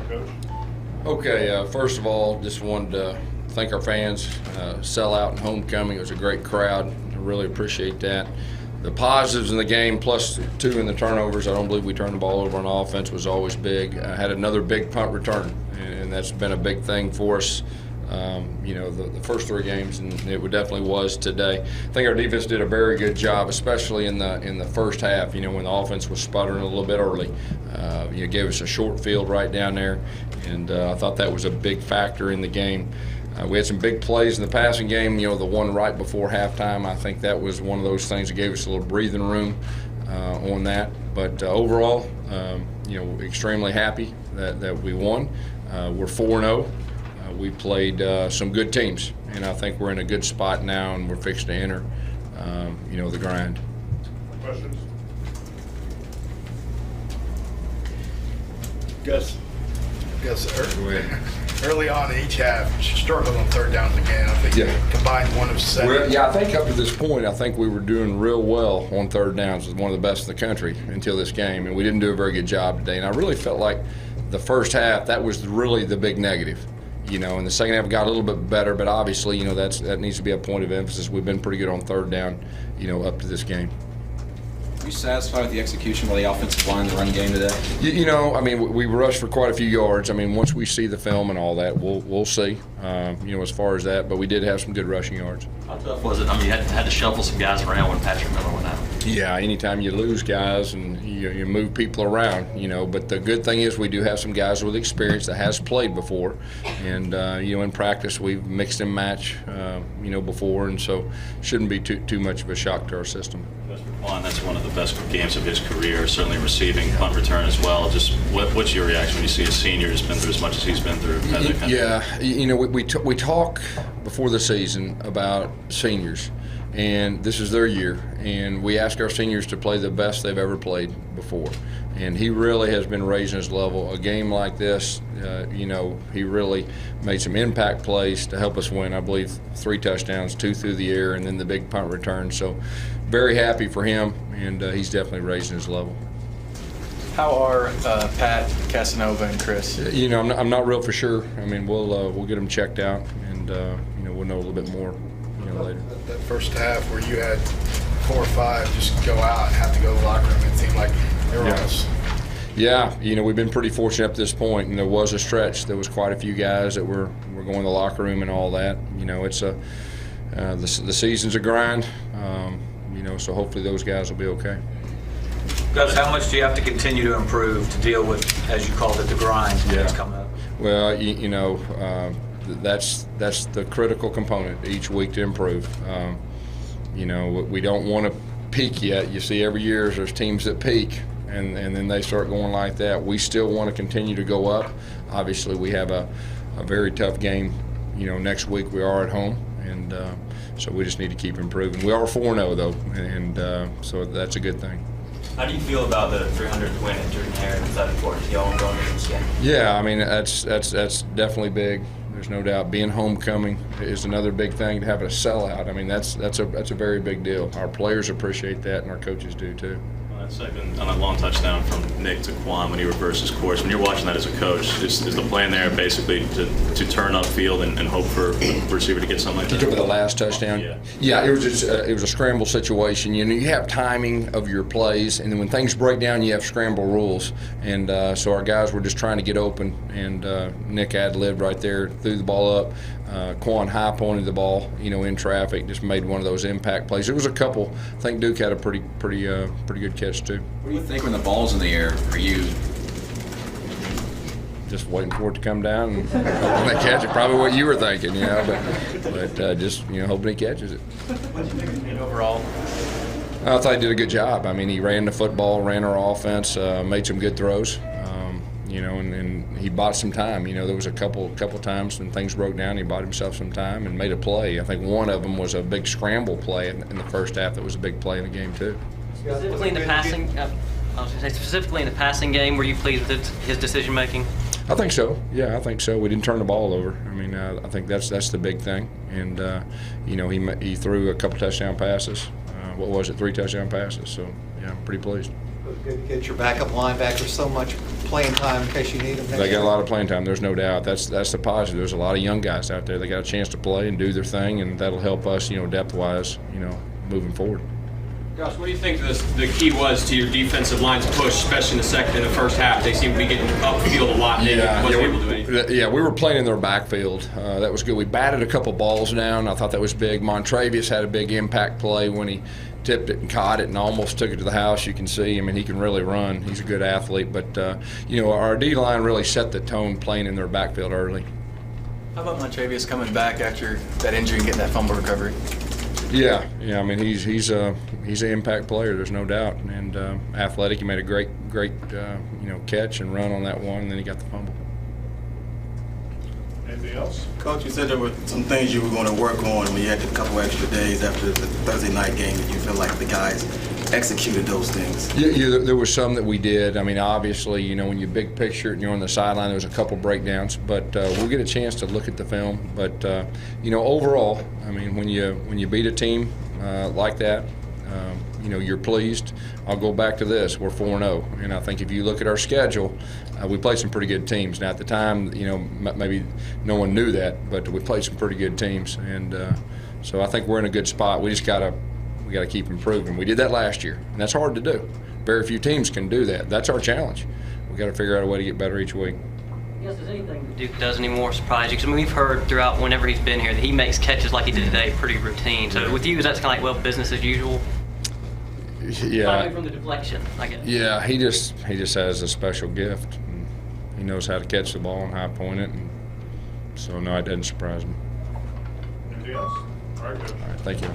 Coach. Okay, first of all, just wanted to thank our fans. Sellout and homecoming, it was a great crowd. I really appreciate that. The positives in the game, plus 2 in the turnovers. I don't believe we turned the ball over on offense, was always big. I had another big punt return, and that's been a big thing for us. The first 3 games, and it definitely was today. I think our defense did a very good job, especially in the first half. When the offense was sputtering a little bit early, gave us a short field right down there, and I thought that was a big factor in the game. We had some big plays in the passing game. The one right before halftime, I think that was one of those things that gave us a little breathing room on that. But overall, extremely happy that we won. We're 4-0. We played some good teams, and I think we're in a good spot now, and we're fixed to enter, the grind. Questions? Gus, early on in each half, struggled on third downs again. I think you combined 1 of 7. I think up to this point, I think we were doing real well on third downs. It was one of the best in the country until this game, and we didn't do a very good job today. And I really felt like the first half, that was really the big negative. And the second half got a little bit better, but obviously, that needs to be a point of emphasis. We've been pretty good on third down, up to this game. Are you satisfied with the execution by the offensive line in the run game today? We rushed for quite a few yards. Once we see the film and all that, we'll see, as far as that. But we did have some good rushing yards. How tough was it? You had to shuffle some guys around when Patrick Miller went out. Yeah, anytime you lose guys and you move people around, But the good thing is we do have some guys with experience that has played before. And, in practice we've mixed and matched, before. And so shouldn't be too much of a shock to our system. That's one of the best games of his career, certainly receiving punt return as well. Just what's your reaction when you see a senior who's been through as much as he's been through? We talk before the season about seniors, and this is their year, and we ask our seniors to play the best they've ever played before. And he really has been raising his level. A game like this, he really made some impact plays to help us win. I believe 3 touchdowns, 2 through the air, and then the big punt return. So very happy for him, and he's definitely raising his level. How are Pat, Casanova, and Chris? I'm not real for sure. We'll get them checked out, and we'll know a little bit more, later. That first half where you had 4 or 5 just go out and have to go to the locker room, it seemed like they were on us. Yeah, we've been pretty fortunate up to this point, and there was a stretch. There was quite a few guys that were going to the locker room and all that. It's the season's a grind, so hopefully those guys will be okay. Gus, how much do you have to continue to improve to deal with, as you called it, the grind that's coming up? Well, that's the critical component each week to improve. We don't want to peak yet. You see every year there's teams that peak, and then they start going like that. We still want to continue to go up. Obviously, we have a very tough game, next week. We are at home, and so we just need to keep improving. We are 4-0 though, and so that's a good thing. How do you feel about the 300th win at Jordan Hare inside the Fort Hill going into this game? Yeah, that's definitely big. There's no doubt. Being homecoming is another big thing. To have a sellout, that's a very big deal. Our players appreciate that, and our coaches do too. That second on a long touchdown from Nick to Quan when he reverses course. When you're watching that as a coach, is the plan there basically to turn upfield and hope for the receiver to get something like that? You talking about the last touchdown? Yeah. It was a scramble situation. You have timing of your plays, and then when things break down, you have scramble rules. And so our guys were just trying to get open, and Nick ad-libbed right there, threw the ball up. Quan high pointed the ball, in traffic, just made one of those impact plays. It was a couple. I think Duke had a pretty good catch too. What do you think when the ball's in the air? Are you just waiting for it to come down and hoping they catch it? Probably what you were thinking, but just hoping he catches it. What did you think of him overall? I thought he did a good job. He ran the football, ran our offense, made some good throws. And he bought some time. There was a couple times when things broke down, he bought himself some time and made a play. I think one of them was a big scramble play in the first half that was a big play in the game too. Specifically in the passing game, were you pleased with his decision making? I think so. Yeah, I think so. We didn't turn the ball over. I think that's the big thing. And he threw a couple touchdown passes. 3 touchdown passes. So yeah, I'm pretty pleased. Good to get your backup linebacker so much playing time in case you need them. They got a lot of playing time. There's no doubt. That's the positive. There's a lot of young guys out there. They got a chance to play and do their thing, and that'll help us, depth-wise, moving forward. Gus, what do you think the key was to your defensive line's push, especially in the second and the first half? They seem to be getting upfield a lot, and they wasn't able to do anything. Yeah, we were playing in their backfield. That was good. We batted a couple balls down. I thought that was big. Montravius had a big impact play when he tipped it and caught it and almost took it to the house. You can see, he can really run. He's a good athlete. But, our D-line really set the tone playing in their backfield early. How about Montravius coming back after that injury and getting that fumble recovery? Yeah. He's an impact player. There's no doubt, and athletic. He made a great catch and run on that one, and then he got the fumble. Anything else? Coach, you said there were some things you were going to work on when you had a couple extra days after the Thursday night game. That you feel like the guys executed those things? Yeah, there was some that we did. Obviously, when you big picture it and you're on the sideline, there was a couple breakdowns, but we'll get a chance to look at the film. But overall, when you beat a team like that, you're pleased. I'll go back to this. We're 4-0, and I think if you look at our schedule, we played some pretty good teams. Now at the time, maybe no one knew that, but we played some pretty good teams, and so I think we're in a good spot. We just got to keep improving. We did that last year, and that's hard to do. Very few teams can do that. That's our challenge. We got to figure out a way to get better each week. Yes, does anything that Duke does anymore surprise you? Because we've heard throughout whenever he's been here that he makes catches like he did today pretty routine. So with you, is that kind of like business as usual? Yeah. From the deflection, I guess. Yeah, he just has a special gift. And he knows how to catch the ball and how to point it, and so no, it doesn't surprise me. Anything else? All right, Coach. All right, thank you.